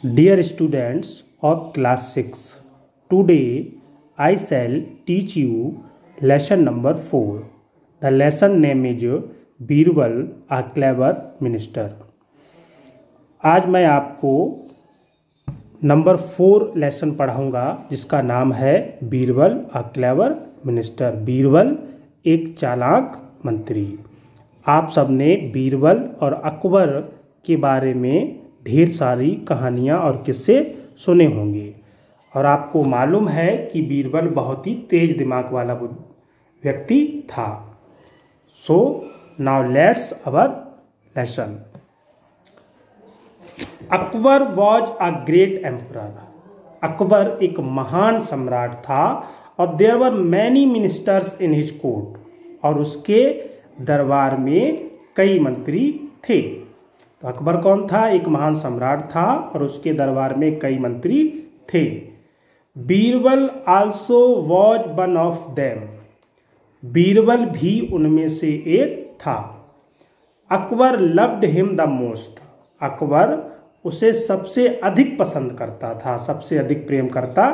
Dear students of class 6, today I shall teach you lesson number 4. The lesson name is Birbal a clever minister. आज मैं आपको number 4 lesson पढ़ाऊंगा जिसका नाम है Birbal a clever minister. Birbal एक चालाक मंत्री। आप सबने बीरबल और अकबर के बारे में ढेर सारी कहानियाँ और किस्से सुने होंगे और आपको मालूम है कि बीरबल बहुत ही तेज दिमाग वाला व्यक्ति था। So now let's our lesson. Akbar was a great emperor. Akbar एक महान सम्राट था और there were many ministers in his court, और उसके दरबार में कई मंत्री थे। तो अकबर कौन था? एक महान सम्राट था और उसके दरबार में कई मंत्री थे। Birbal also was one of them. Birbal भी उनमें से एक था। Akbar loved him the most. Akbar उसे सबसे अधिक पसंद करता था, सबसे अधिक प्रेम करता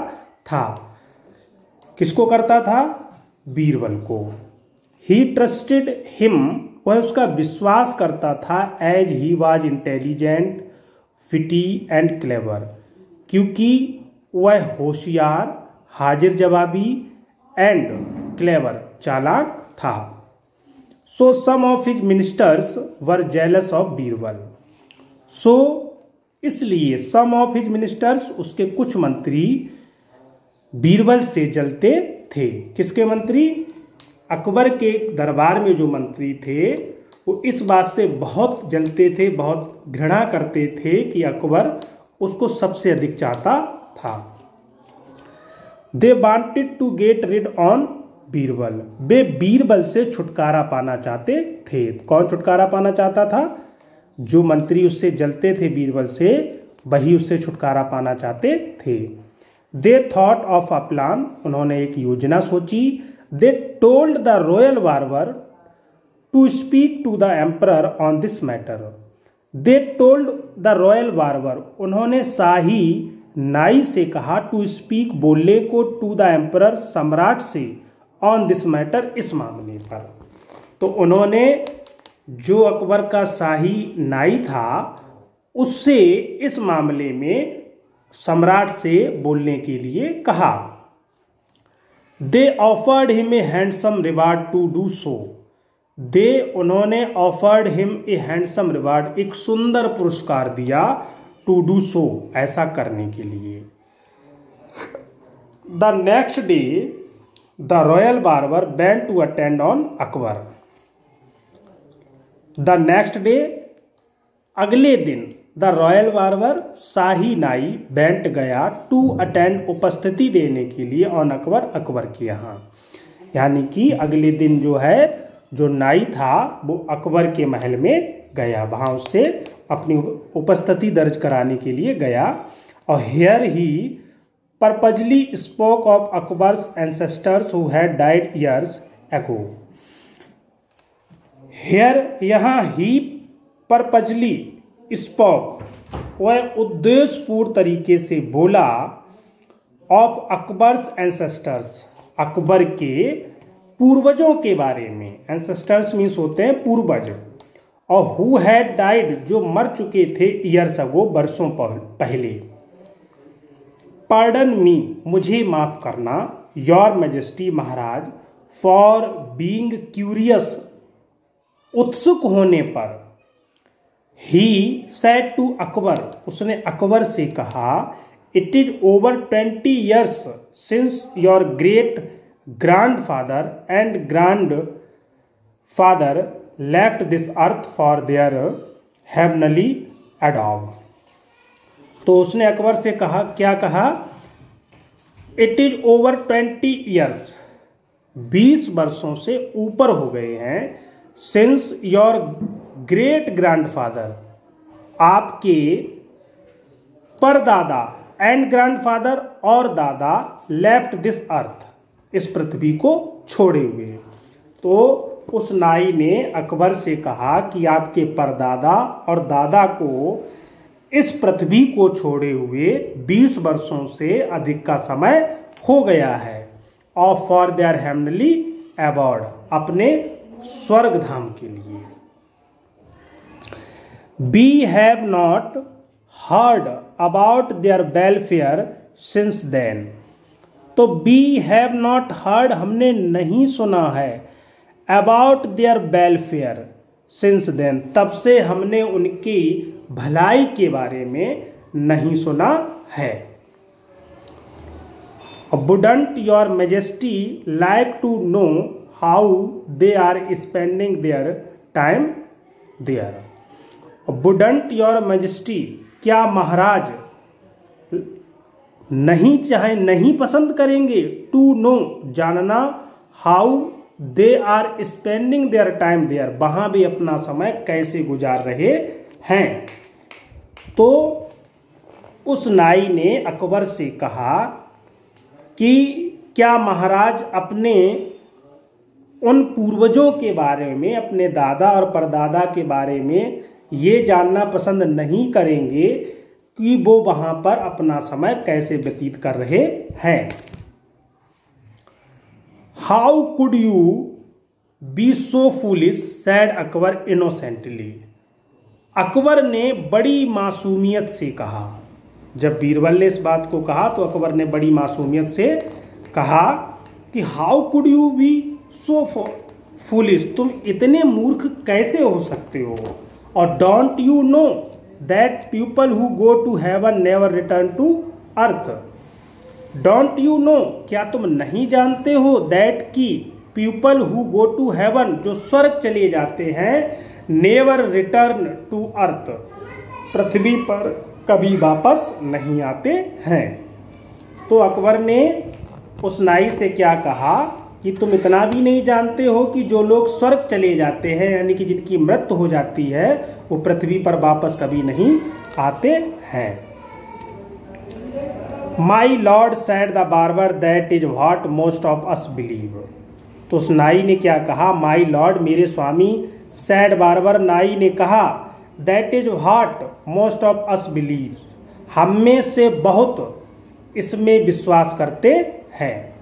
था। किसको करता था? बीरबल को। ही ट्रस्टेड हिम, वह उसका विश्वास करता था। As he was intelligent, witty and clever, क्योंकि वह होशियार, हाजिर जवाबी एंड क्लेवर, चालाक था। So some of his ministers were jealous of Birbal. So इसलिए सम ऑफ हिज मिनिस्टर्स, उसके कुछ मंत्री बीरबल से जलते थे। किसके मंत्री? अकबर के दरबार में जो मंत्री थे वो इस बात से बहुत जलते थे, बहुत घृणा करते थे कि अकबर उसको सबसे अधिक चाहता था। They wanted to get rid on Birbal. वे बीरबल से छुटकारा पाना चाहते थे। कौन छुटकारा पाना चाहता था? जो मंत्री उससे जलते थे बीरबल से, वही उससे छुटकारा पाना चाहते थे। They thought of a plan. उन्होंने एक योजना सोची। They told the royal barber to speak to the emperor on this matter. They told the royal barber, उन्होंने शाही नाई से कहा to speak, बोलने को, to the emperor, सम्राट से, on this matter, इस मामले पर। तो उन्होंने जो अकबर का शाही नाई था उससे इस मामले में सम्राट से बोलने के लिए कहा। They offered him a handsome reward to do so. उन्होंने offered him a handsome reward, एक सुंदर पुरस्कार दिया, to do so, ऐसा करने के लिए। The next day, the royal barber went to attend on Akbar. The next day, अगले दिन, द रॉयल बार्बर, शाही नाई, वेंट गया, टू अटेंड, उपस्थिति देने के लिए, ऑन अकबर, अकबर के यहाँ। यानी कि अगले दिन जो है, जो नाई था वो अकबर के महल में गया, वहाँ उससे अपनी उपस्थिति दर्ज कराने के लिए गया। और here he purposely spoke of Akbar's ancestors who had died years ago. Here, यहाँ ही पर्पजली स्पोक, वह उद्देश्यपूर्ण तरीके से बोला, ऑफ अकबर्स एंसेस्टर्स, अकबर के पूर्वजों के बारे में। एंसेस्टर्स मीन्स होते हैं पूर्वज। और हु हैड डाइड, जो मर चुके थे, ईयर्स अगो, वर्षों पहले। पार्डन मी, मुझे माफ करना, your majesty, Maharaj, for being curious, उत्सुक होने पर। ही सेड टू अकबर, उसने अकबर से कहा, it is over 20 years since your great grand father and grand father left this earth for their heavenly Adobe. तो उसने अकबर से कहा, क्या कहा? इट इज ओवर 20 years, 20 वर्षों से ऊपर हो गए हैं। सिंस योर ग्रेट ग्रैंडफादर, आपके परदादा, एंड ग्रैंडफादर, और दादा, लेफ्ट दिस अर्थ, इस पृथ्वी को छोड़े हुए। तो उस नाई ने अकबर से कहा कि आपके परदादा और दादा को इस पृथ्वी को छोड़े हुए 20 वर्षों से अधिक का समय हो गया है। Off for their heavenly abode, अपने स्वर्ग धाम के लिए। We have not heard about their welfare since then. तो वी हैव नॉट हर्ड, हमने नहीं सुना है, about their welfare since then, तब से हमने उनकी भलाई के बारे में नहीं सुना है। Wouldn't your majesty like to know how they are spending their time there. Wouldn't your majesty, क्या महाराज नहीं पसंद करेंगे, टू नो, जानना, how they are spending their time there, वहां भी अपना समय कैसे गुजार रहे हैं। तो उस नाई ने अकबर से कहा कि क्या महाराज अपने उन पूर्वजों के बारे में, अपने दादा और परदादा के बारे में ये जानना पसंद नहीं करेंगे कि वो वहां पर अपना समय कैसे व्यतीत कर रहे हैं। How could you be so foolish, said Akbar innocently. Akbar ने बड़ी मासूमियत से कहा। जब बीरबल ने इस बात को कहा तो अकबर ने बड़ी मासूमियत से कहा कि how could you be so foolish, तुम इतने मूर्ख कैसे हो सकते हो। और don't you know that people who go to heaven never return to earth. Don't you know, क्या तुम नहीं जानते हो, दैट की people who go to heaven, जो स्वर्ग चले जाते हैं, नेवर रिटर्न टू अर्थ, पृथ्वी पर कभी वापस नहीं आते हैं। तो अकबर ने उस नाई से क्या कहा कि तुम इतना भी नहीं जानते हो कि जो लोग स्वर्ग चले जाते हैं, यानी कि जिनकी मृत्यु हो जाती है, वो पृथ्वी पर वापस कभी नहीं आते हैं। My lord sad the barber, that is what most of us believe. तो उस नाई ने क्या कहा, माई लॉर्ड, मेरे स्वामी, सैड बार्बर, नाई ने कहा, that is what most of us believe, हम में से बहुत इसमें विश्वास करते हैं।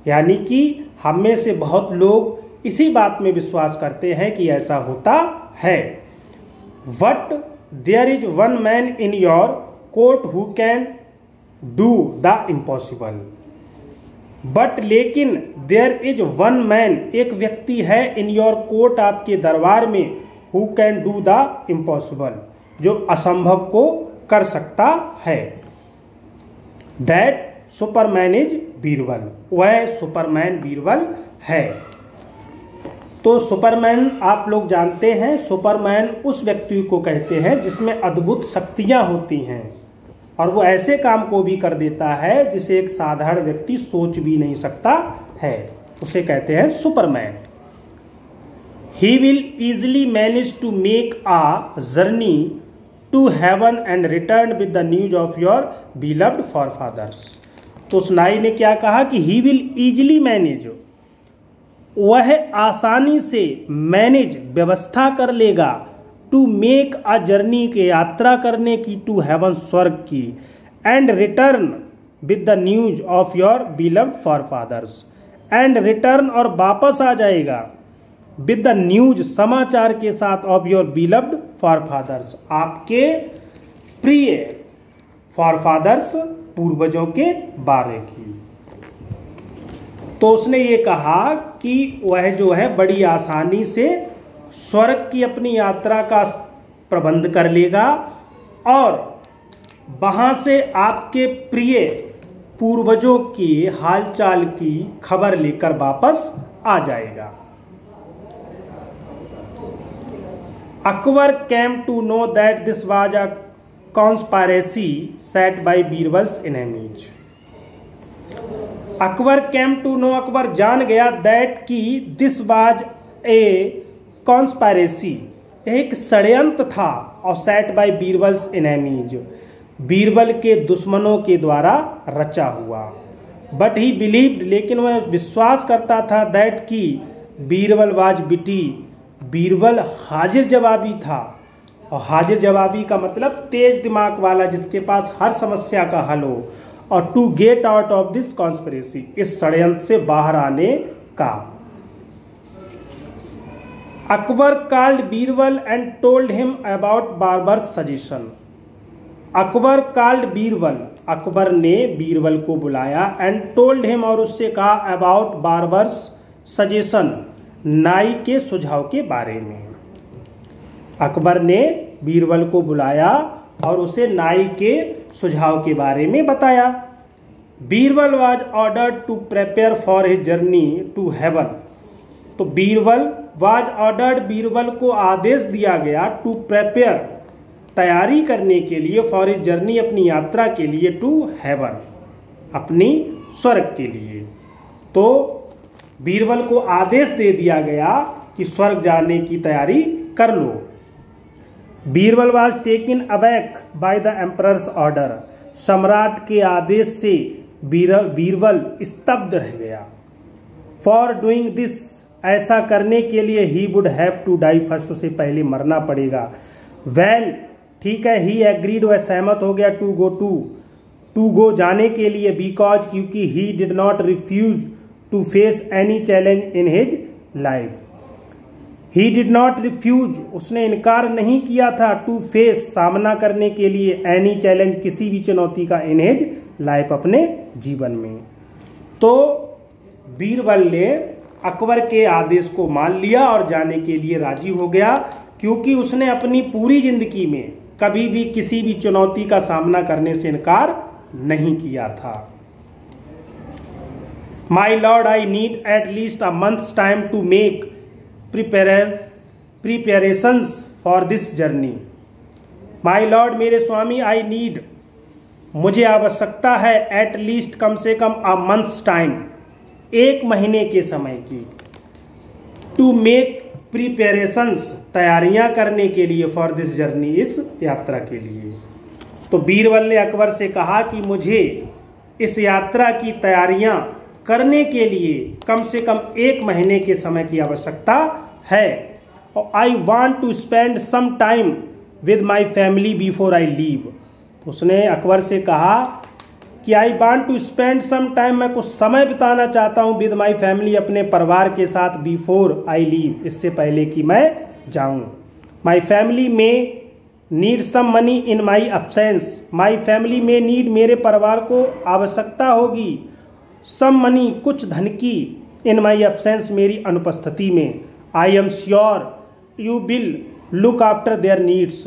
यानी कि हम में से बहुत लोग इसी बात में विश्वास करते हैं कि ऐसा होता है। But there is one man in your court who can do the impossible. But लेकिन देयर इज वन मैन, एक व्यक्ति है, इन योर कोर्ट, आपके दरबार में, who can do the impossible, जो असंभव को कर सकता है। दैट सुपरमैन इज बीरबल, वह सुपरमैन बीरबल है। तो सुपरमैन आप लोग जानते हैं, सुपरमैन उस व्यक्ति को कहते हैं जिसमें अद्भुत शक्तियां होती हैं और वो ऐसे काम को भी कर देता है जिसे एक साधारण व्यक्ति सोच भी नहीं सकता है, उसे कहते हैं superman. He will easily manage to make a journey to heaven and return with the news of your beloved forefathers. तो उस नाई ने क्या कहा कि ही विल इजिली मैनेज, वह आसानी से मैनेज, व्यवस्था कर लेगा, टू मेक अ जर्नी, के यात्रा करने की, टू हेवन, स्वर्ग की, and return with the news of your beloved forefathers, and return, और वापस आ जाएगा, विद द न्यूज, समाचार के साथ, ऑफ योर बिलव्ड फॉरफादर्स, आपके प्रिय फॉरफादर्स, पूर्वजों के बारे की। तो उसने ये कहा कि वह जो है बड़ी आसानी से स्वर्ग की अपनी यात्रा का प्रबंध कर लेगा और वहां से आपके प्रिय पूर्वजों की हालचाल की खबर लेकर वापस आ जाएगा। Akbar came to know that this was a conspiracy set by Birbal's enemies. Akbar came to know, Akbar जान गया, दैट की दिस वाज ए कॉन्स्पायरेसी, एक षड्यंत्र था, और set by Birbal's enemies, Birbal के दुश्मनों के द्वारा रचा हुआ। बट ही बिलीव्ड, लेकिन वह विश्वास करता था, दैट की बीरबल वाज बिटी, बीरबल हाजिर जवाबी था, और हाजिर जवाबी का मतलब तेज दिमाग वाला, जिसके पास हर समस्या का हल हो। और to get out of this conspiracy, इस षड्यंत्र से बाहर आने का। Akbar called Birbal and told him about barber's suggestion. Akbar called Birbal, Akbar ने बीरबल को बुलाया, एंड टोल्ड हिम, और उससे कहा, अबाउट बार्बर्स सजेशन, नाई के सुझाव के बारे में। अकबर ने बीरबल को बुलाया और उसे नाई के सुझाव के बारे में बताया। Birbal was ordered to prepare for his journey to heaven. तो बीरबल वाज ऑर्डर्ड, बीरबल को आदेश दिया गया, टू प्रिपेयर, तैयारी करने के लिए, फॉर हिज जर्नी, अपनी यात्रा के लिए, टू हेवन, अपनी स्वर्ग के लिए। तो बीरबल को आदेश दे दिया गया कि स्वर्ग जाने की तैयारी कर लो। Birbal was taken aback by the emperor's order. सम्राट के आदेश से बीरबल स्तब्ध रह गया। फॉर डूइंग दिस, ऐसा करने के लिए, he would have to die first, उसे पहले मरना पड़ेगा। वेल, ठीक है, ही एग्रीड, वह सहमत हो गया, टू गो जाने के लिए, बिकॉज, क्योंकि, he did not refuse to face any challenge in his life. He did not refuse, उसने इनकार नहीं किया था, टू फेस, सामना करने के लिए, एनी चैलेंज, किसी भी चुनौती का, इन हिज लाइफ, अपने जीवन में। तो बीरबल ने अकबर के आदेश को मान लिया और जाने के लिए राजी हो गया, क्योंकि उसने अपनी पूरी जिंदगी में कभी भी किसी भी चुनौती का सामना करने से इनकार नहीं किया था। My lord, I need at least a month's time to make preparations for this journey. My lord, मेरे स्वामी, आई नीड, मुझे आवश्यकता है, एट लीस्ट, कम से कम, अ मंथ्स टाइम, 1 महीने के समय की, टू मेक प्रिपरेशंस, तैयारियां करने के लिए, फॉर दिस जर्नी, इस यात्रा के लिए। तो बीरबल ने अकबर से कहा कि मुझे इस यात्रा की तैयारियां करने के लिए कम से कम 1 महीने के समय की आवश्यकता है। और I want to spend some time with my family before I leave. उसने अकबर से कहा कि I want to spend some time, मैं कुछ समय बिताना चाहता हूँ, विद माई फैमिली, अपने परिवार के साथ, बिफोर आई लीव, इससे पहले कि मैं जाऊँ। My family may need some money in my absence, my family may need, मेरे परिवार को आवश्यकता होगी, सम मनी, कुछ धन की, इन माई एब्सेंस, मेरी अनुपस्थिति में। I am sure you will look after their needs.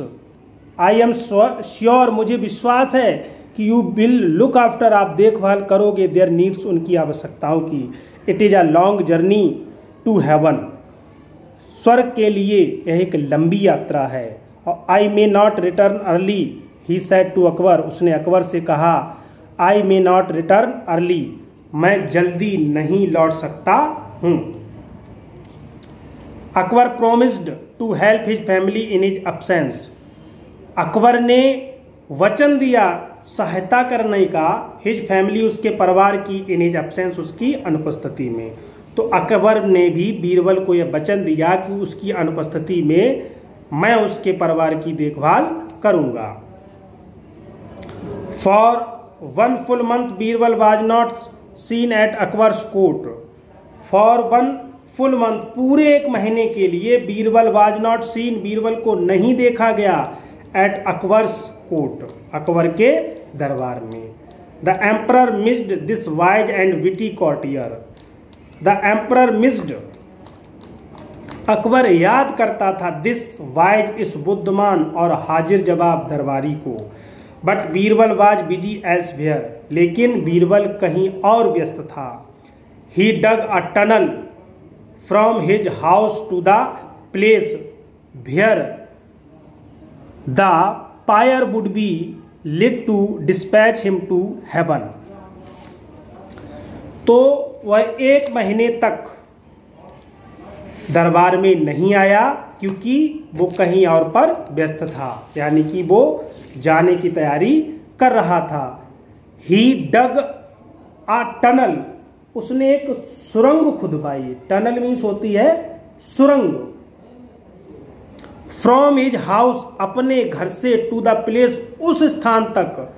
I am sure, मुझे विश्वास है कि यू विल लुक आफ्टर, आप देखभाल करोगे, देयर नीड्स, उनकी आवश्यकताओं की। It is a long journey to heaven, स्वर्ग के लिए यह एक लंबी यात्रा है। और I may not return early, he said to Akbar, उसने अकबर से कहा, I may not return early, मैं जल्दी नहीं लौट सकता हूँ। Akbar promised to help his family in his absence, Akbar ने वचन दिया सहायता करने का, हिज फैमिली, उसके परिवार की, इन हिज एब्सेंस, उसकी अनुपस्थिति में। तो अकबर ने भी बीरबल को यह वचन दिया कि उसकी अनुपस्थिति में मैं उसके परिवार की देखभाल करूंगा। For 1 full month Birbal was not seen at Akbar's court. For 1 full month, पूरे 1 महीने के लिए, Birbal was not seen, Birbal को नहीं देखा गया, एट अकबर्स कोर्ट, अकबर के दरबार में। The emperor missed this wise and witty courtier. The emperor missed, Akbar याद करता था, दिस वाइज, इस बुद्धिमान और हाजिर जवाब दरबारी को। But Birbal was busy elsewhere, लेकिन बीरबल कहीं और व्यस्त था। He dug a tunnel from his house to the place where the pyre would be lit to dispatch him to heaven। तो वह 1 महीने तक दरबार में नहीं आया, क्योंकि वो कहीं और पर व्यस्त था, यानी कि वो जाने की तैयारी कर रहा था। ही डग अ टनल, उसने एक सुरंग खुदवाई। टनल मीन्स होती है सुरंग। फ्रॉम हिज हाउस, अपने घर से, टू द प्लेस, उस स्थान तक,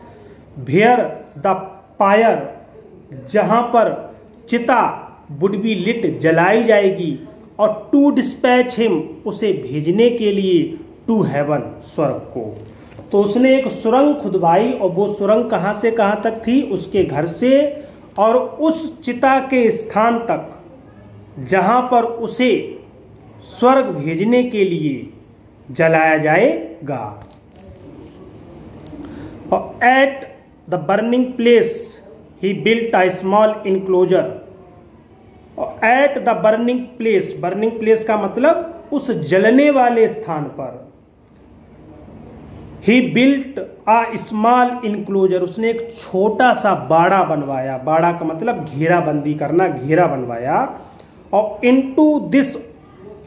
वेयर द फायर, जहां पर चिता, वुड बी लिट, जलाई जाएगी, और टू डिस्पैच हिम, उसे भेजने के लिए, टू हेवन, स्वर्ग को। तो उसने एक सुरंग खुदवाई, और वो सुरंग कहां से कहां तक थी? उसके घर से और उस चिता के स्थान तक जहां पर उसे स्वर्ग भेजने के लिए जलाया जाएगा। और at the burning place he built a small enclosure. और at the burning place, burning place का मतलब उस जलने वाले स्थान पर, he built a small enclosure, उसने एक छोटा सा बाड़ा बनवाया। बाड़ा का मतलब घेराबंदी करना, घेरा बनवाया। और into this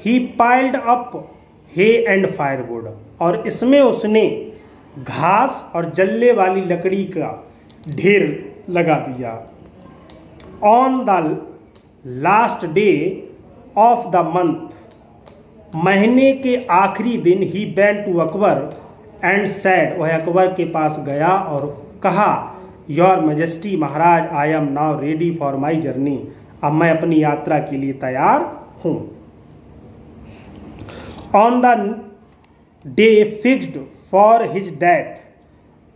he piled up hay and firewood, और इसमें उसने घास और जलने वाली लकड़ी का ढेर लगा दिया। On the last day of the month, महीने के आखिरी दिन, he went to Akbar and said, वह अकबर के पास गया और कहा, योर मैजेस्टी, महाराज, I am now ready for my journey, अब मैं अपनी यात्रा के लिए तैयार हूं। On the day fixed for his death,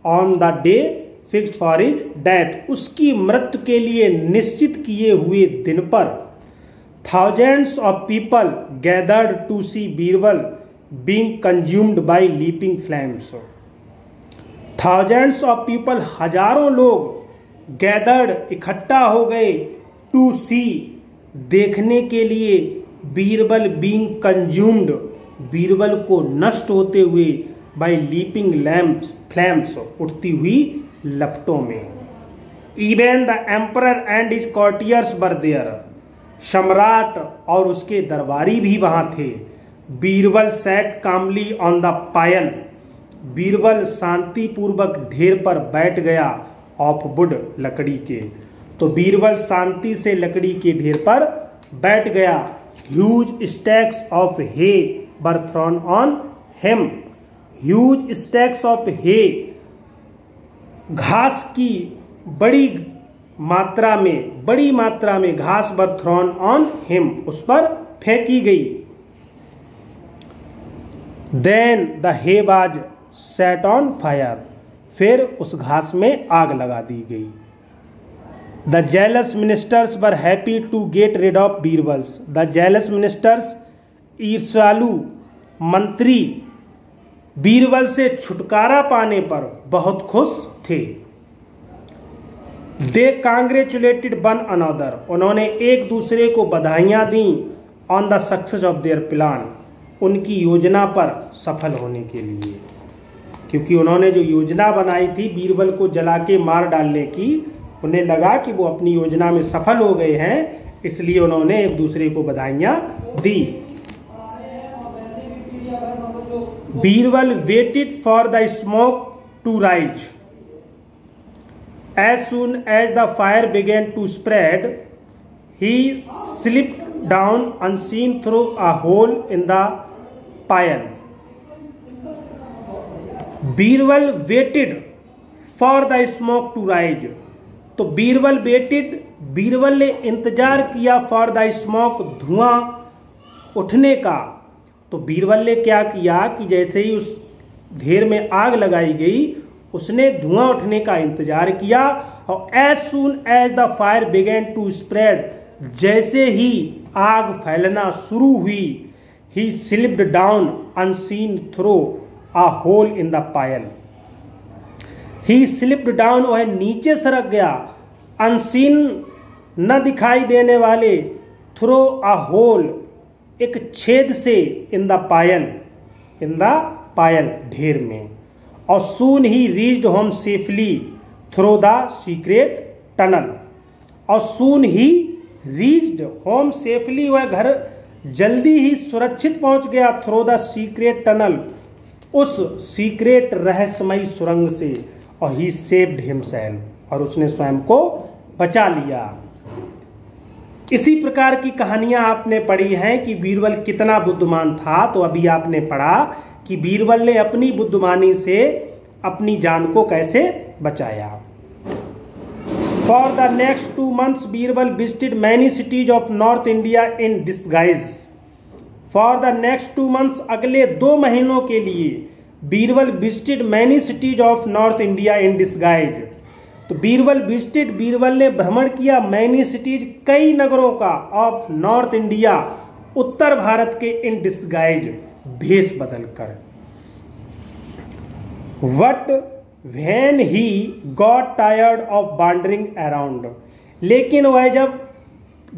on the day fixed for his death, उसकी मृत्यु के लिए निश्चित किए हुए दिन पर, thousands of people gathered to see Birbal being consumed by leaping flames. Thousands of people, हजारों लोग, गैदर्ड, इकट्ठा हो गए, टू सी, देखने के लिए, बीरबल बीइंग कंज्यूम्ड, बीरबल को नष्ट होते हुए, बाय लीपिंग लैम्प्स, फ्लैम्स, उठती हुई लपटों में। Even the emperor and his courtiers were there, सम्राट और उसके दरबारी भी वहां थे। Birbal sat calmly on the pile, Birbal शांति पूर्वक ढेर पर बैठ गया, ऑफ वुड, लकड़ी के। तो बीरबल शांति से लकड़ी के ढेर पर बैठ गया। Huge stacks of hay were thrown on him, huge stacks of hay, घास की बड़ी मात्रा में घास वर थ्रोन ऑन हिम, उस पर फेंकी गई। Then the hay was set on fire, फिर उस घास में आग लगा दी गई। The jealous ministers were happy to get rid of Birbals, the jealous ministers, ईर्ष्यालु मंत्री, बीरबल से छुटकारा पाने पर बहुत खुश थे। दे कांग्रेचुलेटेड वन अनदर, उन्होंने एक दूसरे को बधाइयां दी, on the success of their plan, उनकी योजना पर सफल होने के लिए, क्योंकि उन्होंने जो योजना बनाई थी बीरबल को जला के मार डालने की, उन्हें लगा कि वो अपनी योजना में सफल हो गए हैं, इसलिए उन्होंने एक दूसरे को बधाइयां दी। Birbal waited for the smoke to rise, as soon as the fire began to spread, he slipped down unseen through a hole in the pile. Birbal waited for the smoke to rise, तो बीरबल वेटेड, बीरबल ने इंतजार किया, for the smoke, धुआं उठने का। तो बीरबल ने क्या किया कि जैसे ही उस ढेर में आग लगाई गई, उसने धुआं उठने का इंतजार किया, और as soon as the fire began to spread, जैसे ही आग फैलना शुरू हुई, he slipped down unseen through a hole in the pile, he slipped down, वह नीचे सरक गया, अनसीन, न दिखाई देने वाले, थ्रू अ होल, एक छेद से, इन द पायल, ढेर में। और soon he reached home safely through the secret tunnel, और soon he reached home safely, वह घर जल्दी ही सुरक्षित पहुंच गया, थ्रू द सीक्रेट टनल, उस सीक्रेट रहस्यमयी सुरंग से। और ही सेव्ड हिमसेल्फ, और उसने स्वयं को बचा लिया। इसी प्रकार की कहानियां आपने पढ़ी हैं कि बीरबल कितना बुद्धिमान था। तो अभी आपने पढ़ा कि बीरबल ने अपनी बुद्धिमानी से अपनी जान को कैसे बचाया। For the next 2 months Birbal visited many cities of north India in disguise. For the next 2 months अगले 2 महीनों के लिए Birbal visited many cities of north India in disguise. तो बीरबल ने भ्रमण किया मैनी सिटीज, कई नगरों का, ऑफ नॉर्थ इंडिया, उत्तर भारत के, इन डिस्गाइज, भेष बदलकर। But when he got tired of wandering around, लेकिन वह जब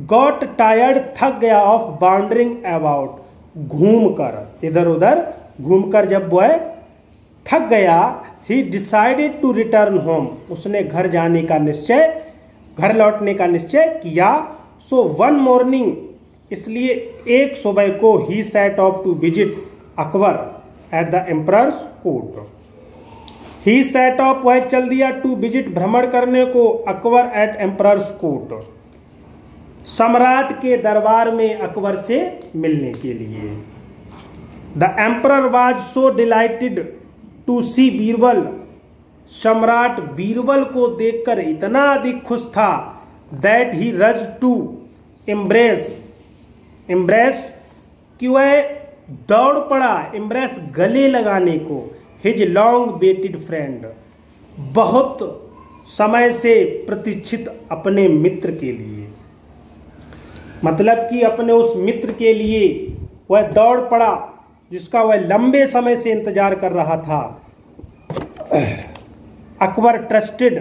got tired, थक गया, of wandering about, घूमकर, इधर उधर घूमकर जब वह थक गया, he decided to return home, उसने घर जाने का निश्चय, घर लौटने का निश्चय किया। So one morning, इसलिए एक सुबह को he set off to visit Akbar at the emperor's court। He set of, वह चल दिया, टू विजिट, भ्रमण करने को, अकबर एट एम्परर्स कोर्ट, सम्राट के दरबार में अकबर से मिलने के लिए। The emperor was so delighted to see Birbal, सम्राट बीरबल को देखकर इतना अधिक खुश था, दैट ही रज टू एम्ब्रेस, कि वह दौड़ पड़ा, एम्ब्रेस गले लगाने को, हिज लॉन्ग वेटेड फ्रेंड, बहुत समय से प्रतीक्षित अपने मित्र के लिए। मतलब कि अपने उस मित्र के लिए वह दौड़ पड़ा जिसका वह लंबे समय से इंतजार कर रहा था। Akbar trusted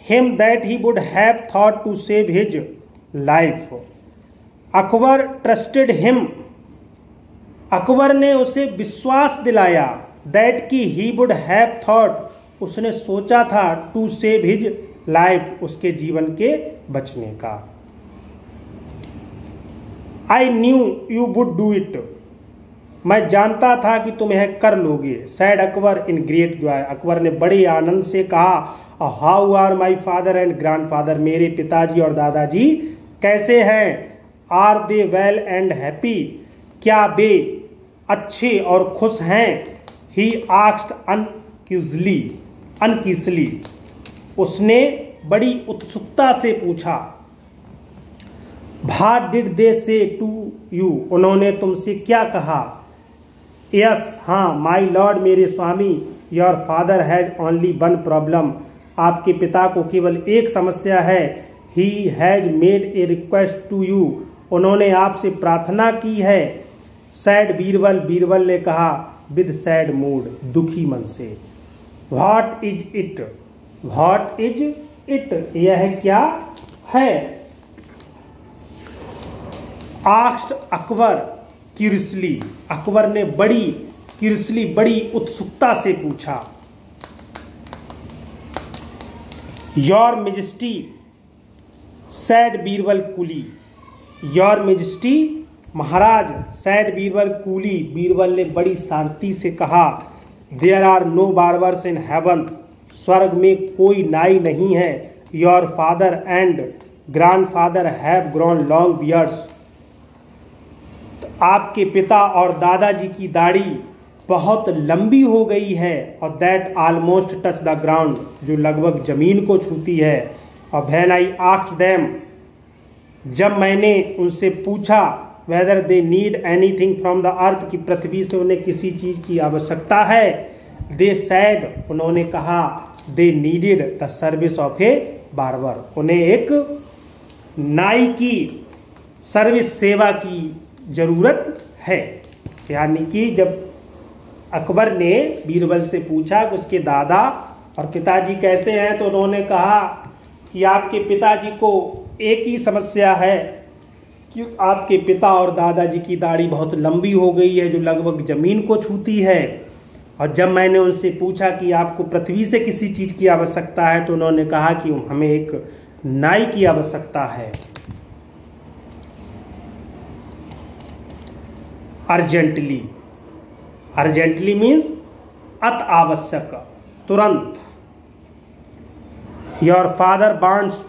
him that he would have thought to save his life. Akbar trusted him, Akbar ने उसे विश्वास दिलाया, दैट की ही वुड हैव थॉट, उसने सोचा था, टू सेव हिज लाइफ, उसके जीवन के बचने का। I knew you would do it, मैं जानता था कि तुम यह कर लोगे। Said Akbar in great joy, Akbar ने बड़े आनंद से कहा, how are my father and grandfather, मेरे पिताजी और दादाजी कैसे हैं। Are they well and happy, क्या वे अच्छे और खुश हैं। He asked uneasily, उसने बड़ी उत्सुकता से पूछा। What did they say to you, उन्होंने तुमसे क्या कहा। Yes, हाँ, my lord, मेरे स्वामी, your father has only one problem, आपके पिता को केवल एक समस्या है। He has made a request to you, उन्होंने आपसे प्रार्थना की है। Said बीरबल ने कहा, विद सैड मूड, दुखी मन से। What is it, what is it, यह क्या है। आस्क्ड अकबर क्यूरियसली, अकबर ने बड़ी क्यूरियसली, बड़ी उत्सुकता से पूछा। Your majesty said Birbal coolly, your majesty, महाराज, सैड बीरबल कूली, बीरबल ने बड़ी शांति से कहा। There are no barbers in heaven, स्वर्ग में कोई नाई नहीं है। Your father and grandfather have grown long beards, आपके पिता और दादाजी की दाढ़ी बहुत लंबी हो गई है। और that almost touch the ground, जो लगभग जमीन को छूती है। और व्हेन आई आस्क्ड देम, जब मैंने उनसे पूछा, whether they need anything from the earth, की पृथ्वी से उन्हें किसी चीज की आवश्यकता है। दे सैड, उन्होंने कहा, they needed the service of A barber, उन्हें एक नाई की सर्विस, सेवा की जरूरत है। यानी कि जब अकबर ने बीरबल से पूछा कि उसके दादा और पिताजी कैसे हैं, तो उन्होंने कहा कि आपके पिताजी को एक ही समस्या है कि आपके पिता और दादाजी की दाढ़ी बहुत लंबी हो गई है, जो लगभग जमीन को छूती है। और जब मैंने उनसे पूछा कि आपको पृथ्वी से किसी चीज की आवश्यकता है, तो उन्होंने कहा कि हमें एक नाई की आवश्यकता है। अर्जेंटली, अर्जेंटली मीन्स अत आवश्यक, तुरंत। Your father wants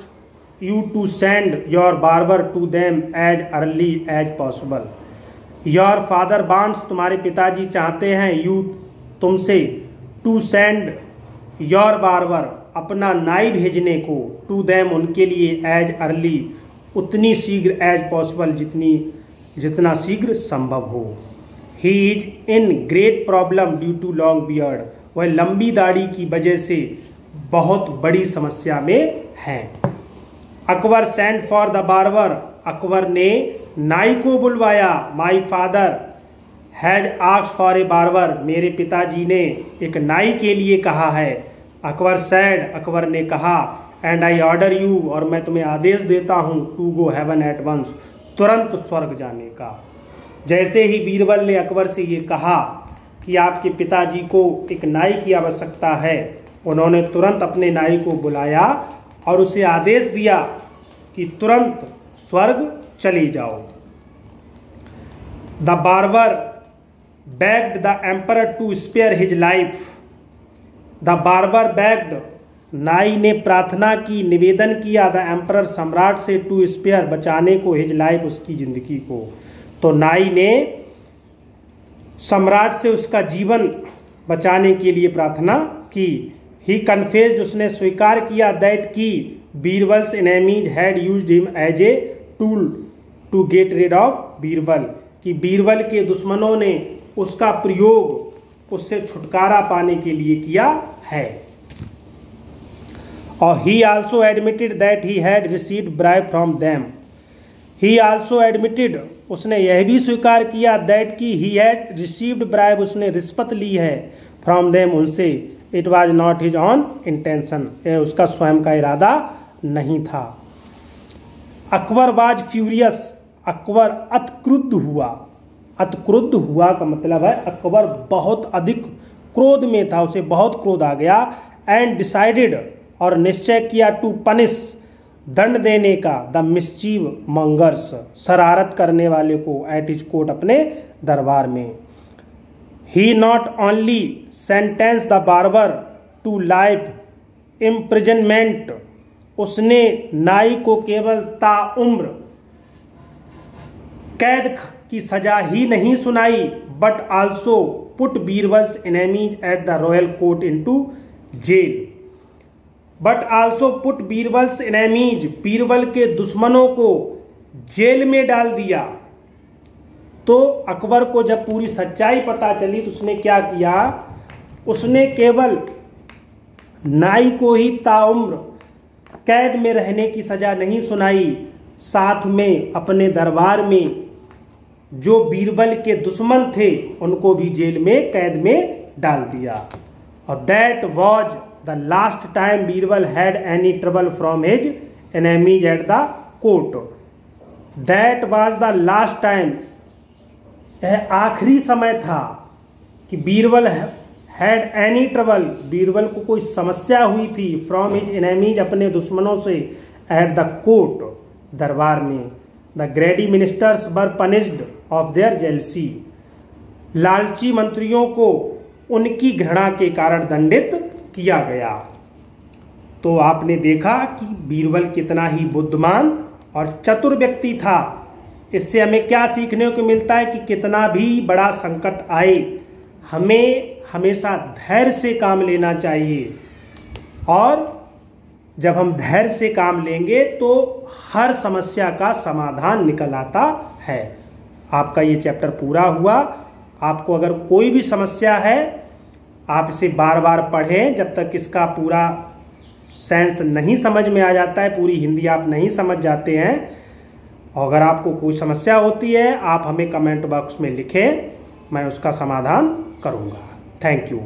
you to send your barber to them as early as possible, your father wants, तुम्हारे पिताजी चाहते हैं, यू, तुमसे, टू सेंड योर बार्बर, अपना नाई भेजने को, टू देम, उनके लिए, एज अर्ली, उतनी शीघ्र, एज पॉसिबल, जितना शीघ्र संभव हो। He is in great problem due to long beard, वह लंबी दाढ़ी की वजह से बहुत बड़ी समस्या में हैं। Akbar send for the barber, Akbar ने नाई को बुलवाया। My father has asked for a barber, मेरे पिताजी ने एक नाई के लिए कहा है। अकबर सैड, अकबर ने कहा, एंड आई ऑर्डर यू, और मैं तुम्हें आदेश देता हूँ, to go heaven at once, तुरंत स्वर्ग जाने का। जैसे ही बीरबल ने अकबर से ये कहा कि आपके पिताजी को एक नाई की आवश्यकता है, उन्होंने तुरंत अपने नाई को बुलाया और उसे आदेश दिया कि तुरंत स्वर्ग चले जाओ। The barber begged the emperor to spare his life, the barber begged, नाई ने प्रार्थना की, निवेदन किया, द एम्परर, सम्राट से, टू स्पेयर, बचाने को, हिज लाइफ, उसकी जिंदगी को। तो नाई ने सम्राट से उसका जीवन बचाने के लिए प्रार्थना की। ही कन्फेस्ड, उसने स्वीकार किया, दैट की Birbal's enemies had used him as a tool to get rid of Birbal, कि बीरबल के दुश्मनों ने उसका प्रयोग उससे छुटकारा पाने के लिए किया है। और ही also admitted that he had received bribe from them, he also admitted, उसने यह भी स्वीकार किया, दैट की ही हैड रिसीव्ड ब्राइब, उसने रिश्वत ली है, फ्रॉम देम, उनसे, it was not his on intention, यह उसका स्वयं का इरादा नहीं था। अकबर वाज फ्यूरियस, अकबर अतिक्रुद्ध हुआ, अतिक्रुद्ध हुआ का मतलब है अकबर बहुत अधिक क्रोध में था, उसे बहुत क्रोध आ गया। एंड डिसाइडेड, और निश्चय किया, टू पनिश, दंड देने का, द मिस्चीव मंगर्स, शरारत करने वाले को, एट हिज कोर्ट, अपने दरबार में। He not only sentenced the barber to life imprisonment, उसने नाई को केवल ताउम्र कैद की सजा ही नहीं सुनाई, but also put Birbal's enemies at the royal court into jail, but also put Birbal's enemies, Birbal के दुश्मनों को जेल में डाल दिया। तो अकबर को जब पूरी सच्चाई पता चली तो उसने क्या किया, उसने केवल नाई को ही ताउम्र कैद में रहने की सजा नहीं सुनाई, साथ में अपने दरबार में जो बीरबल के दुश्मन थे उनको भी जेल में कैद में डाल दिया। और that was the last time Birbal had any trouble from his enemies at the court, that was the last time, यह आखिरी समय था कि Birbal had any trouble, Birbal को कोई समस्या हुई थी, फ्रॉम हिज एनेमीज, अपने दुश्मनों से, एट द कोर्ट, दरबार में। The ग्रेडी ministers were punished of their jealousy, लालची मंत्रियों को उनकी घृणा के कारण दंडित किया गया। तो आपने देखा कि बीरबल कितना ही बुद्धिमान और चतुर व्यक्ति था। इससे हमें क्या सीखने को मिलता है कि कितना भी बड़ा संकट आए, हमें हमेशा धैर्य से काम लेना चाहिए, और जब हम धैर्य से काम लेंगे तो हर समस्या का समाधान निकल आता है। आपका ये चैप्टर पूरा हुआ। आपको अगर कोई भी समस्या है आप इसे बार बार पढ़ें जब तक इसका पूरा सेंस नहीं समझ में आ जाता है, पूरी हिंदी आप नहीं समझ जाते हैं। और अगर आपको कोई समस्या होती है आप हमें कमेंट बॉक्स में लिखें, मैं उसका समाधान करूंगा। Thank you.